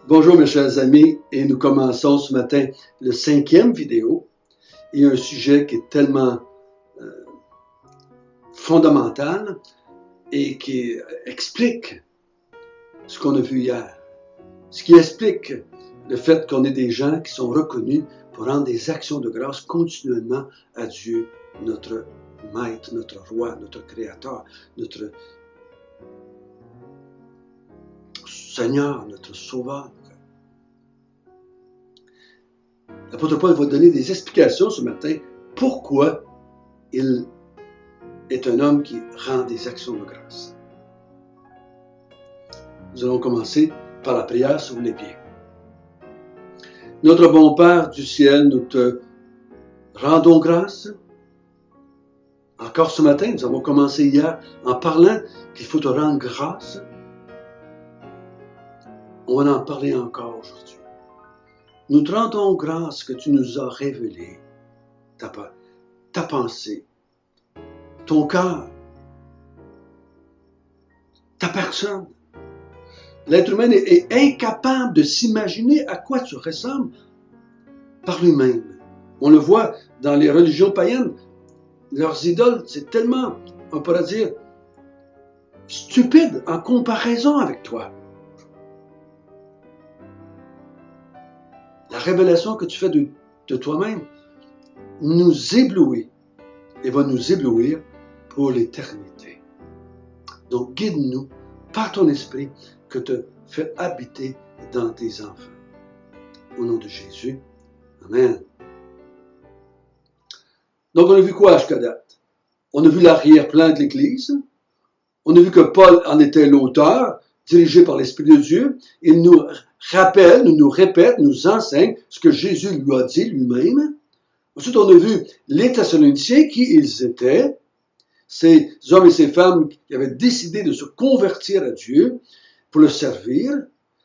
Bonjour mes chers amis, et nous commençons ce matin le 5e vidéo et un sujet qui est tellement fondamental et qui explique ce qu'on a vu hier, ce qui explique le fait qu'on est des gens qui sont reconnus pour rendre des actions de grâce continuellement à Dieu, notre Maître, notre Roi, notre Créateur, notre Seigneur, notre Sauveur. L'apôtre Paul va donner des explications ce matin pourquoi il est un homme qui rend des actions de grâce. Nous allons commencer par la prière, si vous voulez bien. Notre bon Père du ciel, nous te rendons grâce. Encore ce matin, nous avons commencé hier en parlant qu'il faut te rendre grâce. On va en parler encore aujourd'hui. Nous te rendons grâce que tu nous as révélé ta pensée, ton cœur, ta personne. L'être humain est incapable de s'imaginer à quoi tu ressembles par lui-même. On le voit dans les religions païennes. Leurs idoles, c'est tellement, on pourrait dire, stupide en comparaison avec toi. La révélation que tu fais de toi-même nous éblouit et va nous éblouir pour l'éternité. Donc, guide-nous par ton esprit que te fait habiter dans tes enfants. Au nom de Jésus. Amen. Donc, on a vu quoi jusqu'à date? On a vu l'arrière-plan de l'Église. On a vu que Paul en était l'auteur, dirigé par l'Esprit de Dieu. Il nous rappelle, nous répète, nous enseigne ce que Jésus lui a dit lui-même. Ensuite, on a vu les Thessaloniciens, qui ils étaient, ces hommes et ces femmes qui avaient décidé de se convertir à Dieu pour le servir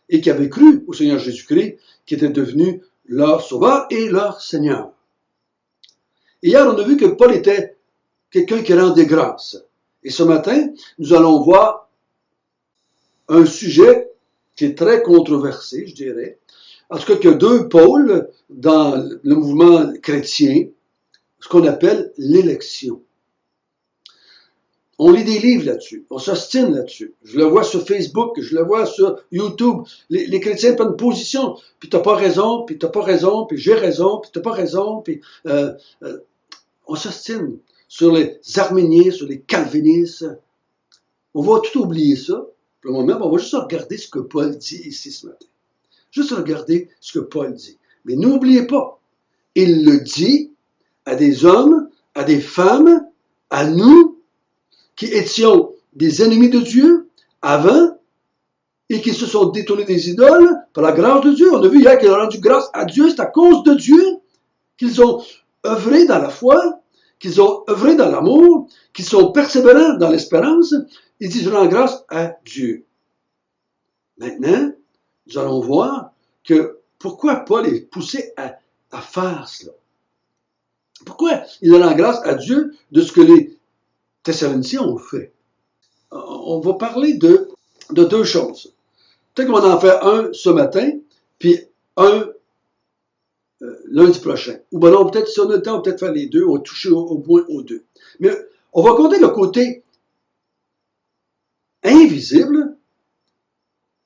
et qui avaient cru au Seigneur Jésus-Christ, qui était devenu leur Sauveur et leur Seigneur. Et hier, on a vu que Paul était quelqu'un qui rendait grâce. Et ce matin, nous allons voir un sujet qui est très controversé, je dirais. En tout cas, qu'il y a deux pôles dans le mouvement chrétien, ce qu'on appelle l'élection. On lit des livres là-dessus, on s'ostine là-dessus. Je le vois sur Facebook, je le vois sur YouTube. Les chrétiens prennent position, puis t'as pas raison, puis t'as pas raison, puis j'ai raison, puis t'as pas raison, puis on s'ostine sur les arméniens, sur les calvinistes. On va tout oublier ça. Pour le moment, on va juste regarder ce que Paul dit ici ce matin. Juste regarder ce que Paul dit. Mais n'oubliez pas, il le dit à des hommes, à des femmes, à nous, qui étions des ennemis de Dieu avant et qui se sont détournés des idoles par la grâce de Dieu. On a vu hier qu'ils ont rendu grâce à Dieu, c'est à cause de Dieu qu'ils ont œuvré dans la foi, qu'ils ont œuvré dans l'amour, qu'ils sont persévérants dans l'espérance. Ils disent, je rends grâce à Dieu. Maintenant, nous allons voir que pourquoi Paul est poussé à faire cela. Pourquoi il rend grâce à Dieu de ce que les Thessaloniciens ont fait. On va parler de deux choses. Peut-être qu'on va en faire un ce matin, puis un lundi prochain. Ou ben non, peut-être si on a le temps, on va peut-être faire les deux, on va toucher au moins aux deux. Mais on va compter le côté invisible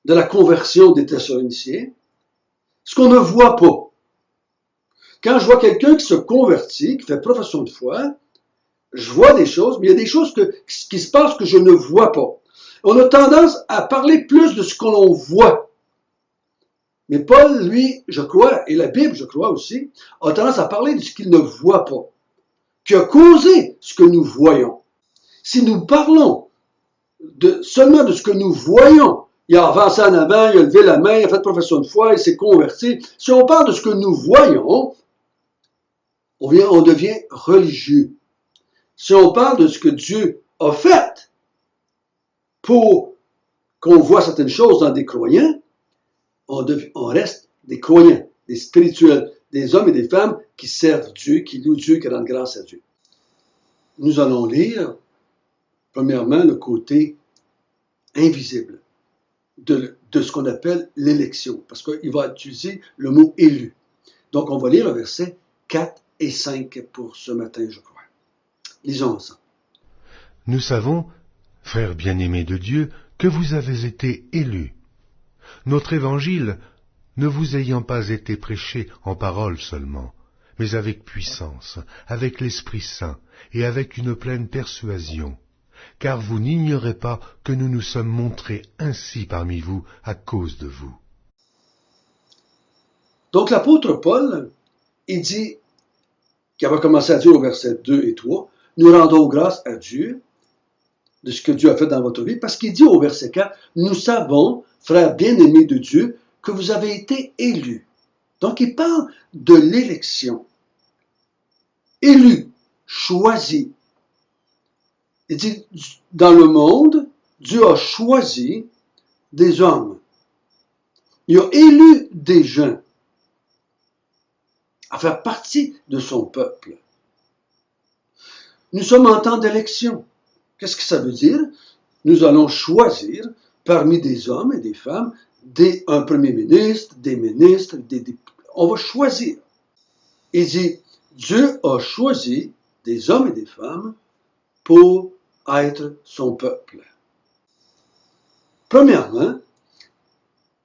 de la conversion des Thessaloniciens, ce qu'on ne voit pas. Quand je vois quelqu'un qui se convertit, qui fait profession de foi, je vois des choses, mais il y a des choses qui se passent que je ne vois pas. On a tendance à parler plus de ce que l'on voit. Mais Paul, lui, je crois, et la Bible, je crois aussi, a tendance à parler de ce qu'il ne voit pas, qui a causé ce que nous voyons. Si nous parlons seulement de ce que nous voyons, il a avancé en avant, il a levé la main, il a fait profession de foi, il s'est converti. Si on parle de ce que nous voyons, on devient religieux. Si on parle de ce que Dieu a fait pour qu'on voit certaines choses dans des croyants, on reste des croyants, des spirituels, des hommes et des femmes qui servent Dieu, qui louent Dieu, qui rendent grâce à Dieu. Nous allons lire, premièrement, le côté invisible de ce qu'on appelle l'élection, parce qu'il va utiliser le mot élu. Donc, on va lire le verset 4 et 5 pour ce matin, je crois. Lisons ensemble. Nous savons, frères bien-aimés de Dieu, que vous avez été élus. Notre évangile ne vous ayant pas été prêché en parole seulement, mais avec puissance, avec l'Esprit Saint et avec une pleine persuasion, car vous n'ignorez pas que nous nous sommes montrés ainsi parmi vous à cause de vous. Donc l'apôtre Paul, il dit, qu'il va commencer à dire au verset 2 et 3, nous rendons grâce à Dieu de ce que Dieu a fait dans votre vie, parce qu'il dit au verset 4, nous savons, frères bien-aimés de Dieu, que vous avez été élus. Donc il parle de l'élection. Élu, choisi. Il dit, dans le monde, Dieu a choisi des hommes. Il a élu des gens à faire partie de son peuple. Nous sommes en temps d'élection. Qu'est-ce que ça veut dire? Nous allons choisir parmi des hommes et des femmes un premier ministre, des ministres, on va choisir. Il dit, Dieu a choisi des hommes et des femmes pour être son peuple. Premièrement,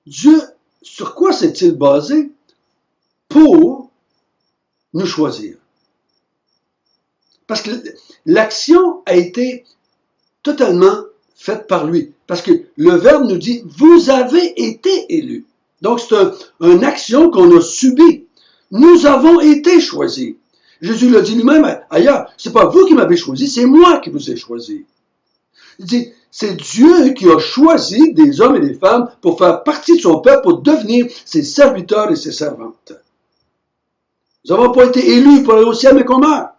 Dieu, sur quoi s'est-il basé pour nous choisir? Parce que l'action a été totalement faite par lui. Parce que le Verbe nous dit, vous avez été élus. Donc c'est une action qu'on a subie. Nous avons été choisis. Jésus l'a dit lui-même ailleurs, c'est pas vous qui m'avez choisi, c'est moi qui vous ai choisi. Il dit, c'est Dieu qui a choisi des hommes et des femmes pour faire partie de son peuple, pour devenir ses serviteurs et ses servantes. Nous n'avons pas été élus pour aller au ciel, mais qu'on meurt.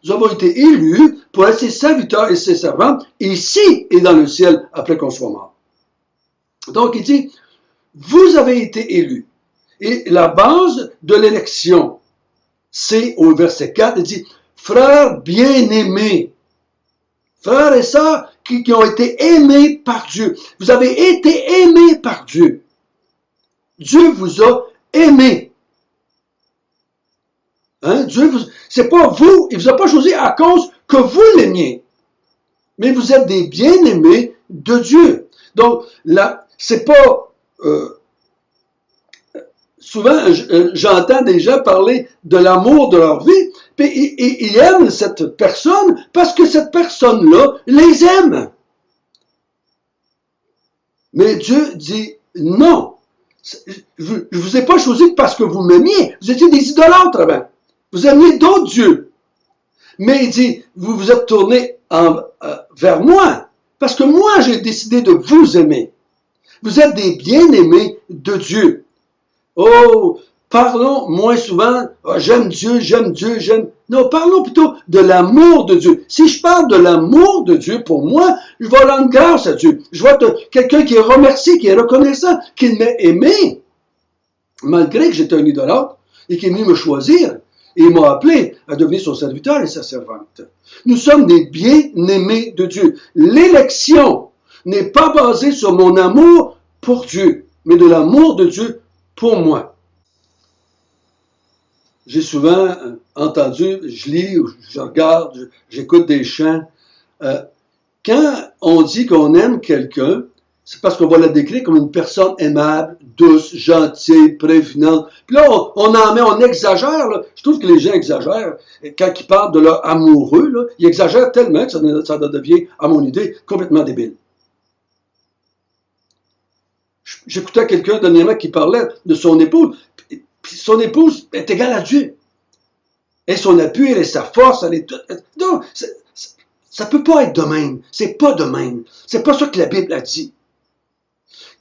Nous avons été élus pour être ses serviteurs et ses servantes, ici et dans le ciel, après qu'on soit mort. Donc, il dit, vous avez été élus. Et la base de l'élection, c'est au verset 4, il dit, frères bien-aimés, frères et sœurs qui ont été aimés par Dieu. Vous avez été aimés par Dieu. Dieu vous a aimés. Hein? C'est pas vous, il vous a pas choisi à cause que vous l'aimiez. Mais vous êtes des bien-aimés de Dieu. Donc, là, c'est pas... souvent, j'entends des gens parler de l'amour de leur vie, puis ils aiment cette personne parce que cette personne-là les aime. Mais Dieu dit non. Je ne vous ai pas choisi parce que vous m'aimiez. Vous étiez des idolâtres avant. Vous aimiez d'autres dieux. Mais il dit, vous vous êtes tournés vers moi parce que moi, j'ai décidé de vous aimer. Vous êtes des bien-aimés de Dieu. Oh, parlons moins souvent, oh, j'aime Dieu, j'aime Dieu, j'aime... Non, parlons plutôt de l'amour de Dieu. Si je parle de l'amour de Dieu pour moi, je vais rendre grâce à Dieu. Je vais être quelqu'un qui est remercié, qui est reconnaissant, qu'il m'a aimé, malgré que j'étais un idolâtre, et qu'il est venu me choisir, et il m'a appelé à devenir son serviteur et sa servante. Nous sommes des bien-aimés de Dieu. L'élection n'est pas basée sur mon amour pour Dieu, mais de l'amour de Dieu pour moi. J'ai souvent entendu, je lis, je regarde, j'écoute des chants. Quand on dit qu'on aime quelqu'un, c'est parce qu'on va la décrire comme une personne aimable, douce, gentille, prévenante. Puis là, on exagère. Là. Je trouve que les gens exagèrent. Quand ils parlent de leur amoureux, là, ils exagèrent tellement que ça devient, à mon idée, complètement débile. J'écoutais quelqu'un dernièrement qui parlait de son épouse. Puis son épouse est égale à Dieu. Elle est son appui, elle est sa force, elle est tout. Non, ça peut pas être de même. C'est pas de même. C'est pas ça que la Bible a dit.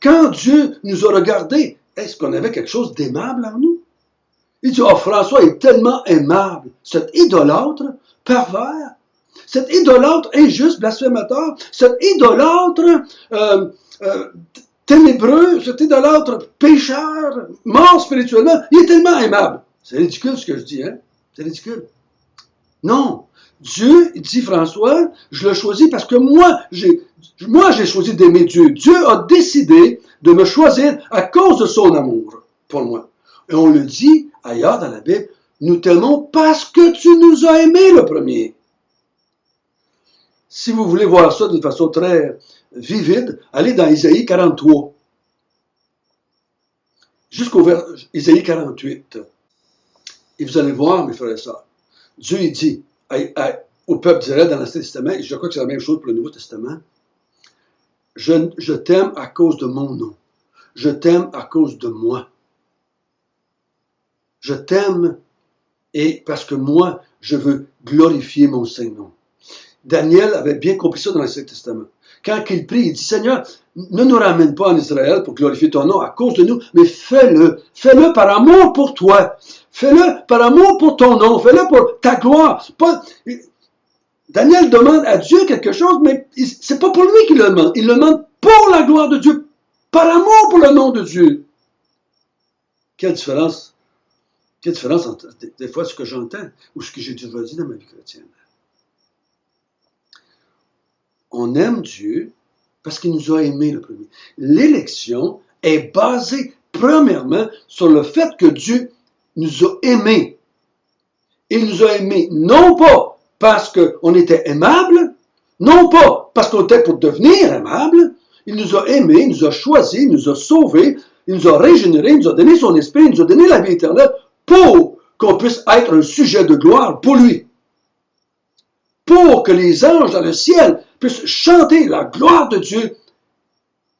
Quand Dieu nous a regardés, est-ce qu'on avait quelque chose d'aimable en nous? Il dit, oh, François est tellement aimable. Cet idolâtre, pervers, cet idolâtre injuste, blasphémateur, cet idolâtre ténébreux, cet idolâtre pécheur, mort spirituellement, il est tellement aimable. C'est ridicule ce que je dis, hein? C'est ridicule. Non. Dieu, il dit François, je l'ai choisi parce que moi, j'ai choisi d'aimer Dieu. Dieu a décidé de me choisir à cause de son amour pour moi. Et on le dit ailleurs dans la Bible, nous t'aimons parce que tu nous as aimés le premier. Si vous voulez voir ça d'une façon très vivide, allez dans Isaïe 43, jusqu'au Isaïe 48. Et vous allez voir, mes frères et sœurs, Dieu il dit au peuple d'Israël dans l'Ancien Testament, et je crois que c'est la même chose pour le Nouveau Testament, je t'aime à cause de mon nom. Je t'aime à cause de moi. Je t'aime et parce que moi, je veux glorifier mon Saint-Nom. Daniel avait bien compris ça dans l'Ancien Testament. Quand il prie, il dit, Seigneur, ne nous ramène pas en Israël pour glorifier ton nom à cause de nous, mais fais-le. Fais-le par amour pour toi. Fais-le par amour pour ton nom. Fais-le pour ta gloire. Daniel demande à Dieu quelque chose, mais c'est pas pour lui qu'il le demande. Il le demande pour la gloire de Dieu, par amour pour le nom de Dieu. Quelle différence entre des fois ce que j'entends ou ce que j'ai déjà dit dans ma vie chrétienne. On aime Dieu parce qu'il nous a aimés le premier. L'élection est basée premièrement sur le fait que Dieu nous a aimés. Il nous a aimés non pas parce qu'on était aimable, non pas parce qu'on était pour devenir aimable. Il nous a aimés, il nous a choisis, il nous a sauvés, il nous a régénérés, il nous a donné son esprit, il nous a donné la vie éternelle pour qu'on puisse être un sujet de gloire pour lui. Pour que les anges dans le ciel puissent chanter la gloire de Dieu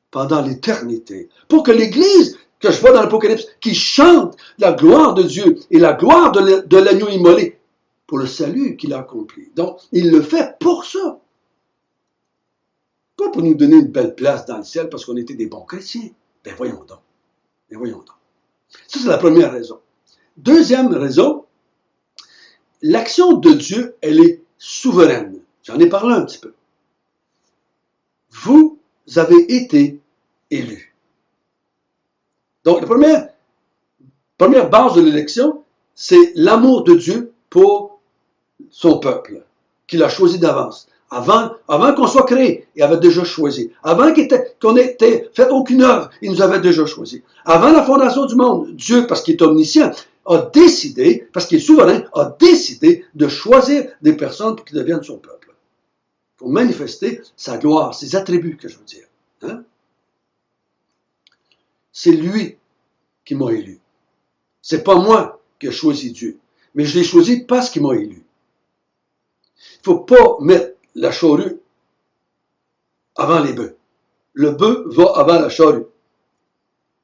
pendant l'éternité. Pour que l'Église, que je vois dans l'Apocalypse, qui chante la gloire de Dieu et la gloire de l'agneau immolé pour le salut qu'il a accompli. Donc, il le fait pour ça. Pas pour nous donner une belle place dans le ciel parce qu'on était des bons chrétiens. Ben voyons donc. Ça, c'est la première raison. Deuxième raison, l'action de Dieu, elle est souveraine. J'en ai parlé un petit peu. Vous avez été élus. Donc, la première base de l'élection, c'est l'amour de Dieu pour son peuple, qu'il a choisi d'avance. Avant qu'on soit créé, il avait déjà choisi. Avant qu'on ait fait aucune œuvre, il nous avait déjà choisi. Avant la fondation du monde, Dieu, parce qu'il est omniscient, a décidé, parce qu'il est souverain, a décidé de choisir des personnes pour qu'ils deviennent son peuple. Pour manifester sa gloire, ses attributs, que je veux dire. Hein? C'est lui qui m'a élu. C'est pas moi qui ai choisi Dieu, mais je l'ai choisi parce qu'il m'a élu. Il faut pas mettre la charrue avant les bœufs. Le bœuf va avant la charrue.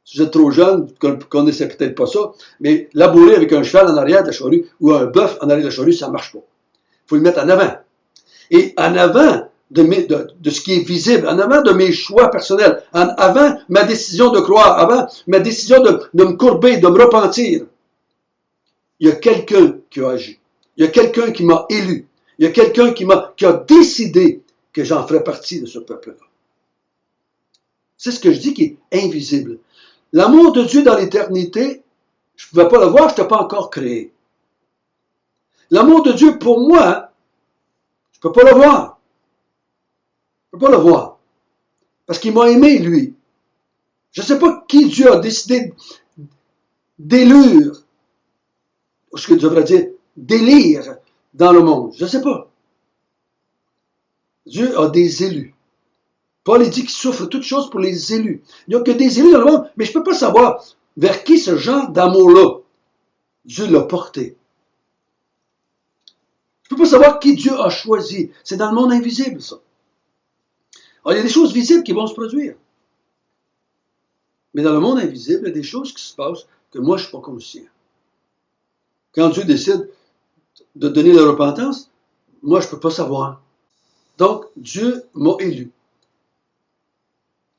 Si vous êtes trop jeune, vous ne connaissez peut-être pas ça, mais labourer avec un cheval en arrière de la charrue ou un bœuf en arrière de la charrue, ça ne marche pas. Il faut le mettre en avant. Et en avant de ce qui est visible, en avant de mes choix personnels, en avant ma décision de croire, avant ma décision de me courber, de me repentir, il y a quelqu'un qui a agi. Il y a quelqu'un qui m'a élu. Il y a quelqu'un qui a décidé que j'en ferais partie de ce peuple-là. C'est ce que je dis qui est invisible. L'amour de Dieu dans l'éternité, je ne pouvais pas le voir, je n'étais pas encore créé. L'amour de Dieu pour moi, je ne peux pas le voir. Je ne peux pas le voir. Parce qu'il m'a aimé, lui. Je ne sais pas qui Dieu a décidé d'élire, ou ce que je devrais dire, d'élire dans le monde. Je ne sais pas. Dieu a des élus. Paul dit qu'il souffre toutes choses pour les élus. Il n'y a que des élus dans le monde, mais je ne peux pas savoir vers qui ce genre d'amour-là, Dieu l'a porté. Je ne peux pas savoir qui Dieu a choisi. C'est dans le monde invisible, ça. Alors, il y a des choses visibles qui vont se produire. Mais dans le monde invisible, il y a des choses qui se passent que moi, je ne suis pas conscient. Quand Dieu décide de donner la repentance, moi, je ne peux pas savoir. Donc, Dieu m'a élu.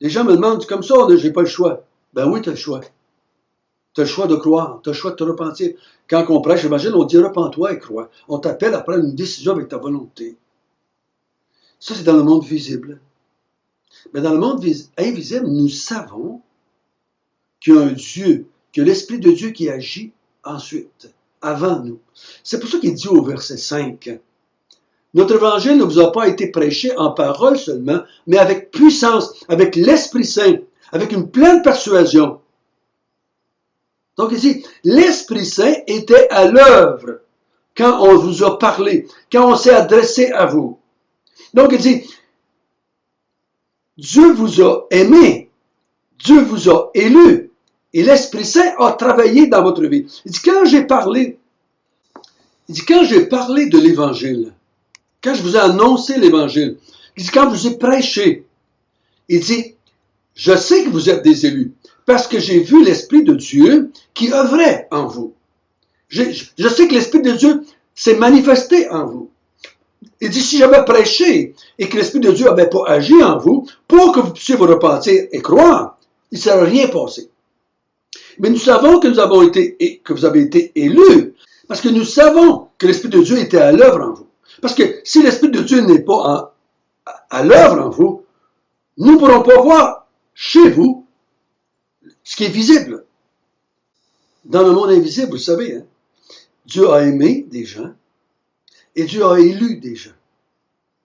Les gens me demandent, comme ça, je n'ai pas le choix. Ben oui, tu as le choix. Tu as le choix de croire, tu as le choix de te repentir. Quand on prêche, j'imagine, on dit repens-toi et crois. On t'appelle à prendre une décision avec ta volonté. Ça, c'est dans le monde visible. Mais dans le monde invisible, nous savons qu'il y a un Dieu, qu'il y a l'Esprit de Dieu qui agit ensuite, avant nous. C'est pour ça qu'il dit au verset 5, notre évangile ne vous a pas été prêché en parole seulement, mais avec puissance, avec l'Esprit Saint, avec une pleine persuasion. Donc ici, l'Esprit Saint était à l'œuvre quand on vous a parlé, quand on s'est adressé à vous. Donc il dit, Dieu vous a aimé, Dieu vous a élu, et l'Esprit Saint a travaillé dans votre vie. Il dit, quand j'ai parlé de l'Évangile, quand je vous ai annoncé l'Évangile, il dit, quand je vous ai prêché, il dit, je sais que vous êtes des élus, parce que j'ai vu l'Esprit de Dieu qui œuvrait en vous. Je sais que l'Esprit de Dieu s'est manifesté en vous. Il dit, si j'avais prêché et que l'Esprit de Dieu n'avait pas agi en vous, pour que vous puissiez vous repentir et croire, il ne serait rien passé. Mais nous savons que que vous avez été élus, parce que nous savons que l'Esprit de Dieu était à l'œuvre en vous. Parce que si l'Esprit de Dieu n'est pas à l'œuvre en vous, nous ne pourrons pas voir chez vous ce qui est visible. Dans le monde invisible, vous le savez, hein, Dieu a aimé des gens et Dieu a élu des gens.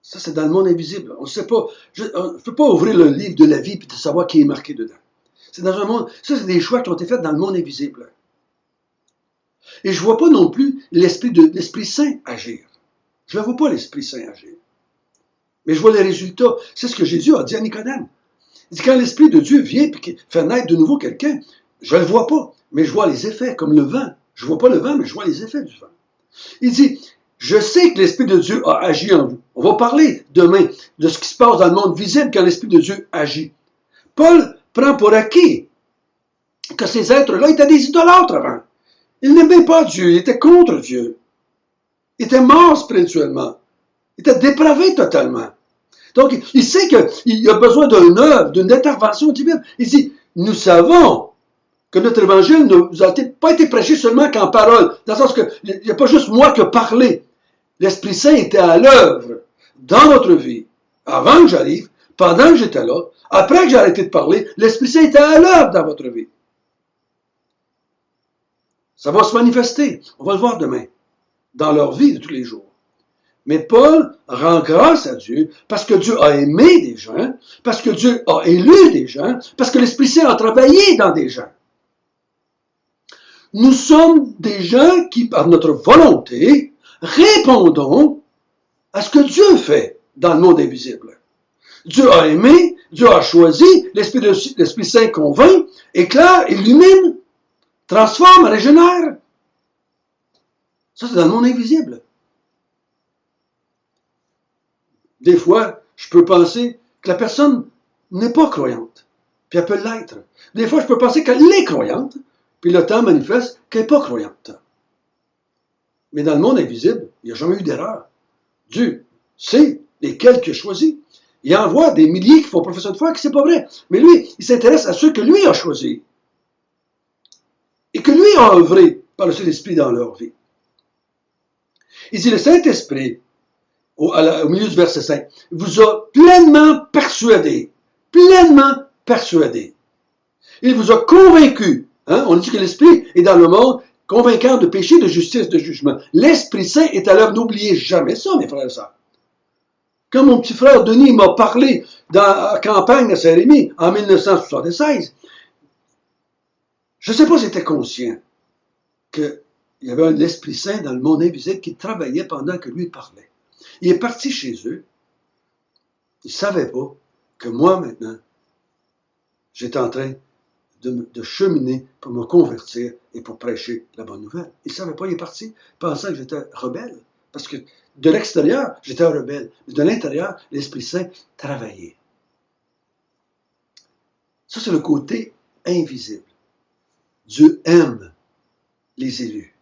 Ça, c'est dans le monde invisible. On ne sait pas. On ne peut pas ouvrir le livre de la vie et de savoir qui est marqué dedans. C'est dans un monde. Ça, c'est des choix qui ont été faits dans le monde invisible. Et je ne vois pas non plus l'Esprit Saint agir. Je ne vois pas l'Esprit Saint agir. Mais je vois les résultats. C'est ce que Jésus a dit à Nicodème. Il dit, quand l'Esprit de Dieu vient et qu'il fait naître de nouveau quelqu'un, je ne le vois pas, mais je vois les effets, comme le vent. Je ne vois pas le vent, mais je vois les effets du vent. Il dit, je sais que l'Esprit de Dieu a agi en vous. On va parler demain de ce qui se passe dans le monde visible quand l'Esprit de Dieu agit. Paul prend pour acquis que ces êtres-là étaient des idolâtres avant. Ils n'aimaient pas Dieu, ils étaient contre Dieu. Ils étaient morts spirituellement. Ils étaient dépravés totalement. Donc, il sait qu'il a besoin d'une œuvre, d'une intervention divine. Il dit, nous savons que notre évangile ne nous a pas été prêché seulement qu'en parole, dans le sens qu'il n'y a pas juste moi qui ai parlé. L'Esprit Saint était à l'œuvre dans notre vie. Avant que j'arrive, pendant que j'étais là, après que j'ai arrêté de parler, l'Esprit Saint était à l'œuvre dans votre vie. Ça va se manifester. On va le voir demain, dans leur vie de tous les jours. Mais Paul rend grâce à Dieu parce que Dieu a aimé des gens, parce que Dieu a élu des gens, parce que l'Esprit Saint a travaillé dans des gens. Nous sommes des gens qui, par notre volonté, répondons à ce que Dieu fait dans le monde invisible. Dieu a aimé, Dieu a choisi, l'Esprit Saint convainc, éclaire, illumine, transforme, régénère. Ça, c'est dans le monde invisible. Des fois, je peux penser que la personne n'est pas croyante, puis elle peut l'être. Des fois, je peux penser qu'elle est croyante, puis le temps manifeste qu'elle n'est pas croyante. Mais dans le monde invisible, il n'y a jamais eu d'erreur. Dieu sait lesquels qu'il a choisis. Il envoie des milliers qui font profession de foi, que c'est pas vrai. Mais lui, il s'intéresse à ceux que lui a choisis. Et que lui a œuvré par le Saint-Esprit dans leur vie. Il dit, le Saint-Esprit, au milieu du verset 5, vous a pleinement persuadé. Pleinement persuadé. Il vous a convaincu. Hein? On dit que l'Esprit est dans le monde, convaincant de péché, de justice, de jugement. L'Esprit Saint est à l'œuvre. N'oubliez jamais ça, mes frères et sœurs. Quand mon petit frère Denis m'a parlé dans la campagne de Saint-Rémy en 1976, je ne sais pas si j'étais conscient qu'il y avait l'Esprit Saint dans le monde invisible qui travaillait pendant que lui parlait. Il est parti chez eux. Il ne savait pas que moi, maintenant, j'étais en train de cheminer pour me convertir et pour prêcher la bonne nouvelle. Il ne savait pas, il est parti, pensant que j'étais rebelle. Parce que de l'extérieur, j'étais un rebelle. Mais de l'intérieur, l'Esprit Saint travaillait. Ça, c'est le côté invisible. Dieu aime les élus,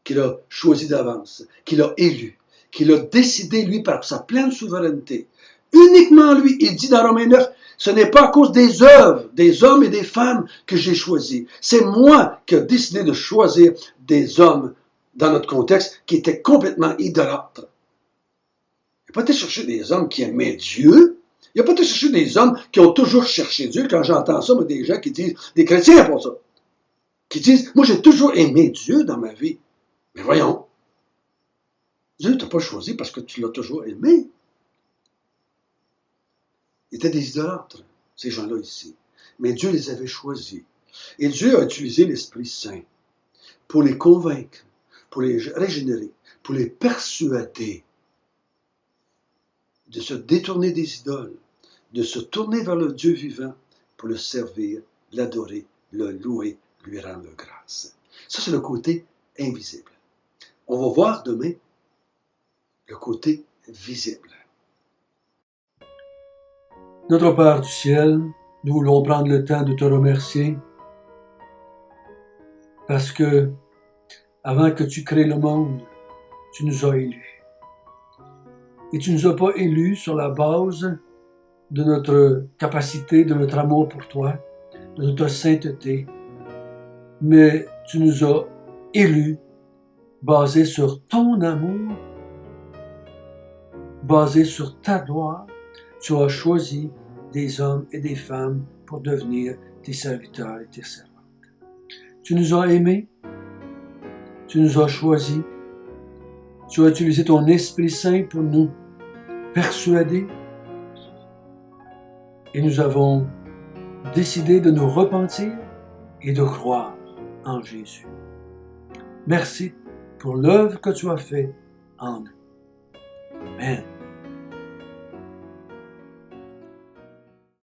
qu'il a choisi d'avance, qu'il a élu, qu'il a décidé, lui, par sa pleine souveraineté. Uniquement lui, il dit dans Romains 9, ce n'est pas à cause des œuvres, des hommes et des femmes que j'ai choisi. C'est moi qui ai décidé de choisir des hommes, dans notre contexte, qui étaient complètement idolâtres. Il n'a pas été chercher des hommes qui aimaient Dieu. Il n'a pas été chercher des hommes qui ont toujours cherché Dieu. Quand j'entends ça, moi, des gens qui disent, des chrétiens pour ça, qui disent, moi j'ai toujours aimé Dieu dans ma vie. Mais voyons, Dieu ne t'a pas choisi parce que tu l'as toujours aimé. Ils étaient des idolâtres. ces gens-là ici. Mais Dieu les avait choisis. Et Dieu a utilisé l'Esprit Saint pour les convaincre, pour les régénérer, pour les persuader de se détourner des idoles, de se tourner vers le Dieu vivant pour le servir, l'adorer, le louer, lui rendre grâce. Ça, c'est le côté invisible. On va voir demain le côté visible. Notre Père du ciel, nous voulons prendre le temps de te remercier parce que, avant que tu crées le monde, tu nous as élus. Et tu ne nous as pas élus sur la base de notre capacité, de notre amour pour toi, de notre sainteté, mais tu nous as élus basés sur ton amour, basés sur ta gloire. Tu as choisi des hommes et des femmes pour devenir tes serviteurs et tes servantes. Tu nous as aimés, tu nous as choisis, tu as utilisé ton Esprit Saint pour nous persuader et nous avons décidé de nous repentir et de croire en Jésus. Merci pour l'œuvre que tu as faite en nous. Amen.